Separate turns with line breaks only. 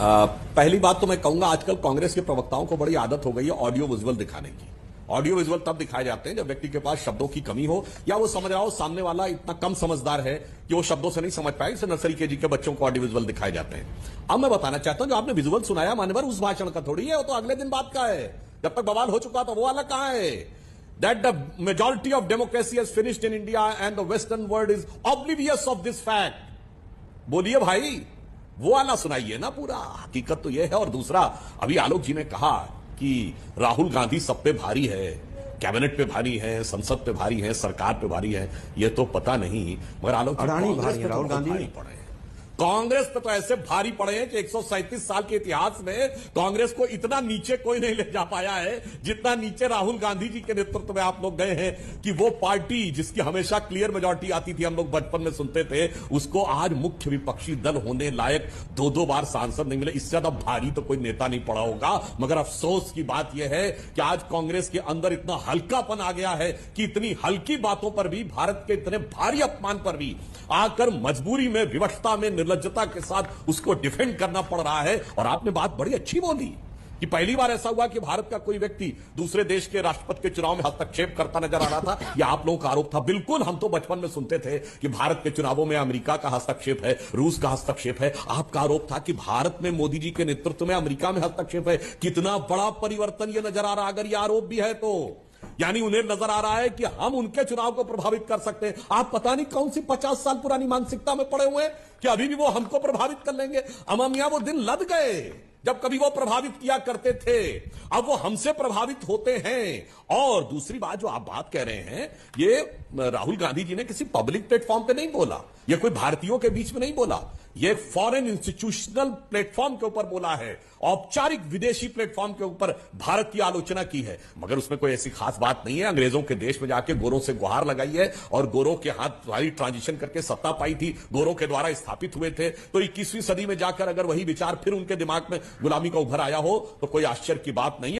पहली बात तो मैं कहूंगा आजकल कांग्रेस के प्रवक्ताओं को बड़ी आदत हो गई है ऑडियो विजुअल दिखाने की। ऑडियो विजुअल तब दिखाए जाते हैं जब व्यक्ति के पास शब्दों की कमी हो या वो समझ रहा हो सामने वाला इतना कम समझदार है कि वो शब्दों से नहीं समझ पाए। इसे नर्सरी केजी के बच्चों को ऑडियो विजुअल दिखाए जाते हैं। अब मैं बताना चाहता हूं जो आपने विजुअल सुनाया मान्यवर उस भाषण का थोड़ी है, वो तो अगले दिन बात का है। जब तक बवाल हो चुका था वो वाला कहां है? That the majority of democracy has finished in India and the Western world is oblivious of this fact. बोलिए भाई, वो वाला सुनाइए ना पूरा। हकीकत तो यह है। और दूसरा, अभी आलोक जी ने कहा कि राहुल गांधी सब पे भारी है, कैबिनेट पे भारी है, संसद पे भारी है, सरकार पे भारी है। ये तो पता नहीं, मगर आलोक जी कांग्रेस पे राहुल गांधी नहीं पड़े। कांग्रेस पे तो ऐसे भारी पड़े हैं कि 137 साल के इतिहास में कांग्रेस को इतना नीचे कोई नहीं ले जा पाया है जितना नीचे राहुल गांधी जी के नेतृत्व में आप लोग गए हैं कि वो पार्टी जिसकी हमेशा क्लियर मेजॉरिटी आती थी, हम लोग बचपन में सुनते थे, उसको आज मुख्य विपक्षी दल होने लायक दो बार सांसद नहीं मिले। इससे ज्यादा भारी तो कोई नेता नहीं पड़ा होगा। मगर अफसोस की बात यह है कि आज कांग्रेस के अंदर इतना हल्कापन आ गया है कि इतनी हल्की बातों पर भी, भारत के इतने भारी अपमान पर भी आकर मजबूरी में, विवशता में, निर्लज्जता के साथ उसको डिफेंड करना पड़ रहा है। और आपने बात बड़ी अच्छी बोली कि पहली बार ऐसा हुआ कि भारत का कोई व्यक्ति दूसरे देश के राष्ट्रपति के चुनाव में हस्तक्षेप करता नजर आ रहा था। यह आप लोगों का आरोप था। बिल्कुल, हम तो बचपन में सुनते थे कि भारत के चुनावों में अमेरिका का हस्तक्षेप है, रूस का हस्तक्षेप है। आपका आरोप था कि भारत में मोदी जी के नेतृत्व में अमेरिका में हस्तक्षेप है। कितना बड़ा परिवर्तन यह नजर आ रहा। अगर यह आरोप भी है तो यानी उन्हें नजर आ रहा है कि हम उनके चुनाव को प्रभावित कर सकते हैं। आप पता नहीं कौन सी 50 साल पुरानी मानसिकता में पड़े हुए हैं कि अभी भी वो हमको प्रभावित कर लेंगे। अममिया वो दिन लद गए जब कभी वो प्रभावित किया करते थे। अब वो हमसे प्रभावित होते हैं। और दूसरी बात जो आप बात कह रहे हैं, ये राहुल गांधी जी ने किसी पब्लिक प्लेटफॉर्म पे नहीं बोला, ये कोई भारतीयों के बीच में नहीं बोला, ये फॉरेन इंस्टीट्यूशनल प्लेटफॉर्म के ऊपर बोला है, औपचारिक विदेशी प्लेटफॉर्म के ऊपर भारत की आलोचना की है। मगर उसमें कोई ऐसी खास बात नहीं है। अंग्रेजों के देश में जाके गोरों से गुहार लगाई है और गोरों के हाथ द्वारा ट्रांजिशन करके सत्ता पाई थी, गोरों के द्वारा स्थापित हुए थे। तो 21वीं सदी में जाकर अगर वही विचार फिर उनके दिमाग में गुलामी का उभर आया हो तो कोई आश्चर्य की बात नहीं है।